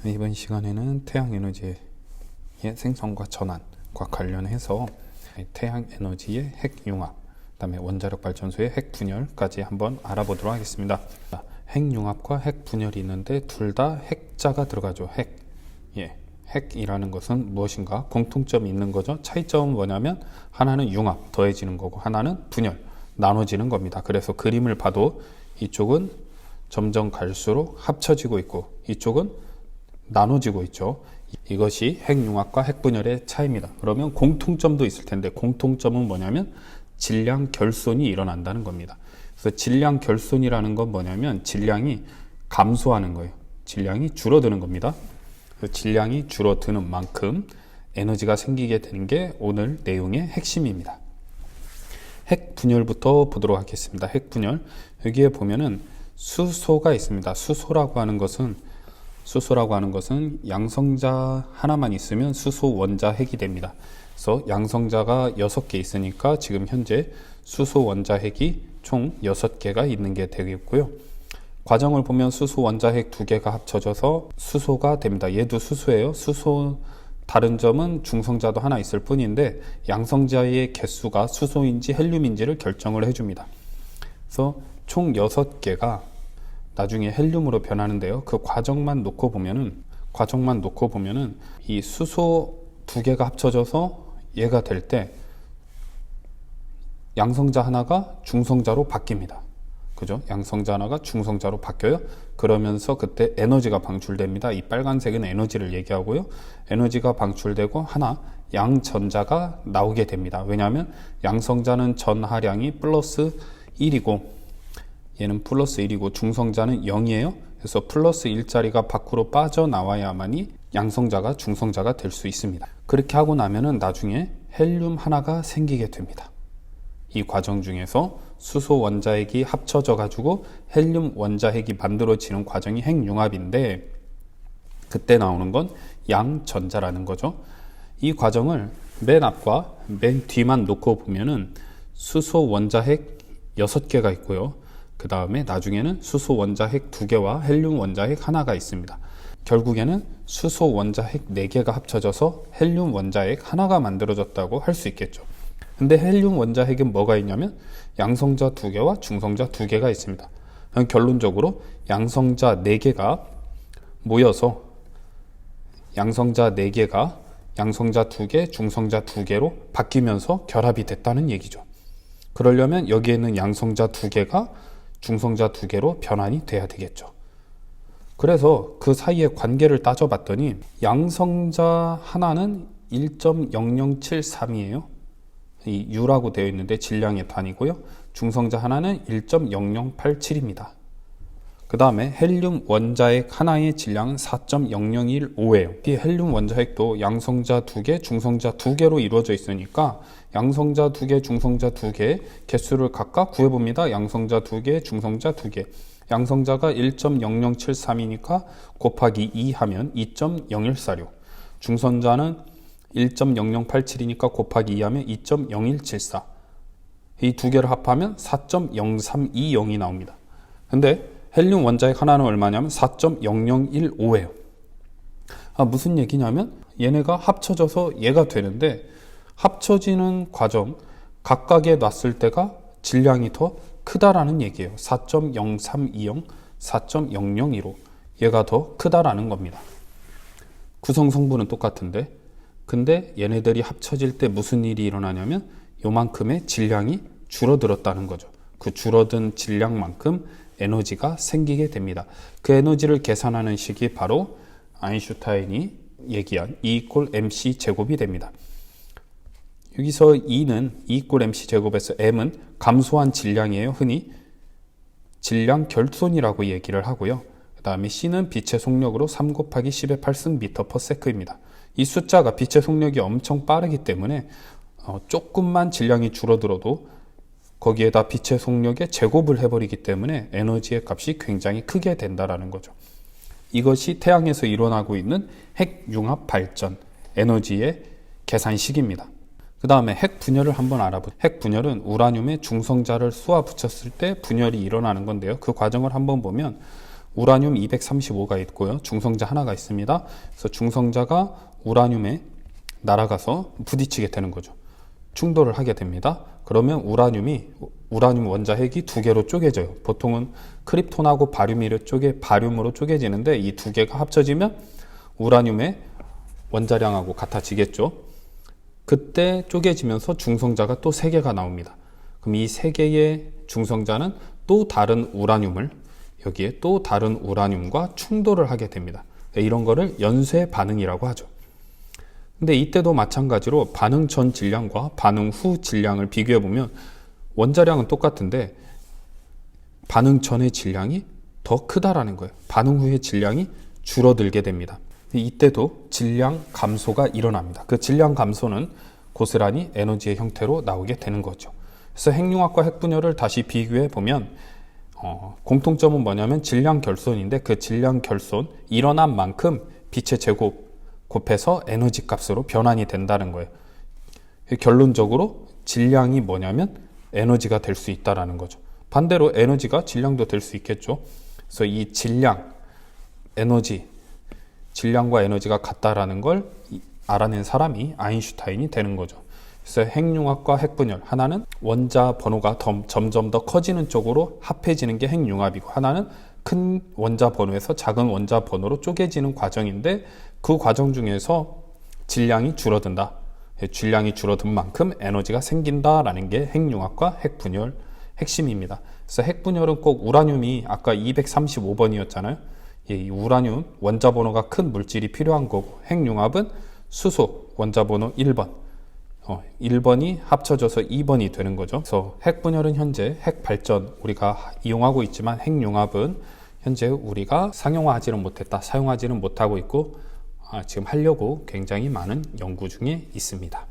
이번 시간에는 태양에너지의 생성과 전환과 관련해서 태양에너지의 핵융합, 그다음에 원자력발전소의 핵분열까지 한번 알아보도록 하겠습니다. 핵융합과 핵분열이 있는데 둘 다 핵자가 들어가죠. 핵이라는 것은 무엇인가? 공통점이 있는 거죠. 차이점은 뭐냐면 하나는 융합, 더해지는 거고 하나는 분열, 나눠지는 겁니다. 그래서 그림을 봐도 이쪽은 점점 갈수록 합쳐지고 있고 이쪽은 나눠지고 있죠. 이것이 핵융합과 핵분열의 차이입니다. 그러면 공통점도 있을 텐데 공통점은 뭐냐면 질량 결손이 일어난다는 겁니다. 그래서 질량 결손이라는 건 뭐냐면 질량이 감소하는 거예요. 질량이 줄어드는 겁니다. 그래서 질량이 줄어드는 만큼 에너지가 생기게 되는 게 오늘 내용의 핵심입니다. 핵분열부터 보도록 하겠습니다. 핵분열. 여기에 보면은 수소가 있습니다. 수소라고 하는 것은 양성자 하나만 있으면 수소 원자 핵이 됩니다. 그래서 양성자가 6개 있으니까 지금 현재 수소 원자 핵이 총 6개가 있는 게 되겠고요. 과정을 보면 수소 원자 핵 2개가 합쳐져서 수소가 됩니다. 얘도 수소예요. 수소 다른 점은 중성자도 하나 있을 뿐인데 양성자의 개수가 수소인지 헬륨인지를 결정을 해줍니다. 그래서 총 6개가 나중에 헬륨으로 변하는데요. 그 과정만 놓고 보면은 이 수소 2개가 합쳐져서 얘가 될 때 양성자 하나가 중성자로 바뀝니다. 그죠? 양성자 하나가 중성자로 바뀌어요. 그러면서 그때 에너지가 방출됩니다. 이 빨간색은 에너지를 얘기하고요. 에너지가 방출되고 하나 양전자가 나오게 됩니다. 왜냐하면 양성자는 전하량이 플러스 1이고 얘는 플러스 1이고 중성자는 0이에요. 그래서 플러스 1자리가 밖으로 빠져나와야만이 양성자가 중성자가 될 수 있습니다. 그렇게 하고 나면은 나중에 헬륨 하나가 생기게 됩니다. 이 과정 중에서 수소 원자핵이 합쳐져 가지고 헬륨 원자핵이 만들어지는 과정이 핵융합인데 그때 나오는 건 양전자라는 거죠. 이 과정을 맨 앞과 맨 뒤만 놓고 보면은 수소 원자핵 6개가 있고요. 그 다음에 나중에는 수소 원자핵 2개와 헬륨 원자핵 하나가 있습니다. 결국에는 수소 원자핵 4개가 합쳐져서 헬륨 원자핵 하나가 만들어졌다고 할 수 있겠죠. 근데 헬륨 원자핵은 뭐가 있냐면 양성자 2개와 중성자 2개가 있습니다. 결론적으로 양성자 4개가 모여서 양성자 4개가 양성자 2개, 중성자 2개로 바뀌면서 결합이 됐다는 얘기죠. 그러려면 여기에 있는 양성자 2개가 중성자 2개로 변환이 돼야 되겠죠. 그래서 그 사이의 관계를 따져봤더니 양성자 하나는 1.0073이에요. 이 U라고 되어 있는데 질량의 단위고요. 중성자 하나는 1.0087입니다. 그 다음에 헬륨 원자핵 하나의 질량은 4.0015예요. 이 헬륨 원자핵도 양성자 2개, 중성자 2개로 이루어져 있으니까 양성자 2개, 중성자 2개 개수를 각각 구해봅니다. 양성자 2개, 중성자 2개. 양성자가 1.0073이니까 곱하기 2 하면 2.0146. 중성자는 1.0087이니까 곱하기 2 하면 2.0174. 이 두 개를 합하면 4.0320이 나옵니다. 근데 헬륨 원자핵 하나는 얼마냐면 4.0015예요. 무슨 얘기냐면 얘네가 합쳐져서 얘가 되는데 합쳐지는 과정 각각에 놨을 때가 질량이 더 크다라는 얘기예요. 4.0320, 4.0015 얘가 더 크다라는 겁니다. 구성 성분은 똑같은데 근데 얘네들이 합쳐질 때 무슨 일이 일어나냐면 요만큼의 질량이 줄어들었다는 거죠. 그 줄어든 질량만큼 에너지가 생기게 됩니다. 그 에너지를 계산하는 식이 바로 아인슈타인이 얘기한 E = mc 제곱이 됩니다. 여기서 E는 E = mc 제곱에서 M은 감소한 질량이에요. 흔히 질량 결손이라고 얘기를 하고요. 그 다음에 C는 빛의 속력으로 3 곱하기 10의 8승 m/s입니다. 이 숫자가 빛의 속력이 엄청 빠르기 때문에 조금만 질량이 줄어들어도 거기에다 빛의 속력에 제곱을 해버리기 때문에 에너지의 값이 굉장히 크게 된다는 거죠. 이것이 태양에서 일어나고 있는 핵융합 발전, 에너지의 계산식입니다. 그 다음에 핵분열을 한번 알아보죠. 핵분열은 우라늄에 중성자를 쏘아 붙였을 때 분열이 일어나는 건데요. 그 과정을 한번 보면 우라늄 235가 있고요. 중성자 하나가 있습니다. 그래서 중성자가 우라늄에 날아가서 부딪히게 되는 거죠. 충돌을 하게 됩니다. 그러면 우라늄 원자핵이 두 개로 쪼개져요. 보통은 크립톤하고 바륨으로 쪼개지는데 이 두 개가 합쳐지면 우라늄의 원자량하고 같아지겠죠. 그때 쪼개지면서 중성자가 또 3개가 나옵니다. 그럼 이 3개의 중성자는 또 다른 우라늄을 여기에 또 다른 우라늄과 충돌을 하게 됩니다. 이런 거를 연쇄 반응이라고 하죠. 근데 이때도 마찬가지로 반응 전 질량과 반응 후 질량을 비교해 보면 원자량은 똑같은데 반응 전의 질량이 더 크다라는 거예요. 반응 후의 질량이 줄어들게 됩니다. 이때도 질량 감소가 일어납니다. 그 질량 감소는 고스란히 에너지의 형태로 나오게 되는 거죠. 그래서 핵융합과 핵분열을 다시 비교해 보면 공통점은 뭐냐면 질량 결손인데 그 질량 결손 일어난 만큼 빛의 제곱 곱해서 에너지 값으로 변환이 된다는 거예요. 결론적으로 질량이 뭐냐면 에너지가 될 수 있다라는 거죠. 반대로 에너지가 질량도 될 수 있겠죠. 그래서 이 질량과 에너지가 같다라는 걸 알아낸 사람이 아인슈타인이 되는 거죠. 그래서 핵융합과 핵분열, 하나는 원자 번호가 점점 더 커지는 쪽으로 합해지는 게 핵융합이고, 하나는 큰 원자 번호에서 작은 원자 번호로 쪼개지는 과정인데 그 과정 중에서 질량이 줄어든다. 질량이 줄어든 만큼 에너지가 생긴다라는 게 핵융합과 핵분열 핵심입니다. 그래서 핵분열은 꼭 우라늄이 아까 235번이었잖아요. 이 우라늄 원자 번호가 큰 물질이 필요한 거고, 핵융합은 수소 원자 번호 1번 1번이 합쳐져서 2번이 되는 거죠. 그래서 핵분열은 현재 핵발전 우리가 이용하고 있지만 핵융합은 현재 우리가 상용화하지는 못했다, 사용하지는 못하고 있고 지금 하려고 굉장히 많은 연구 중에 있습니다.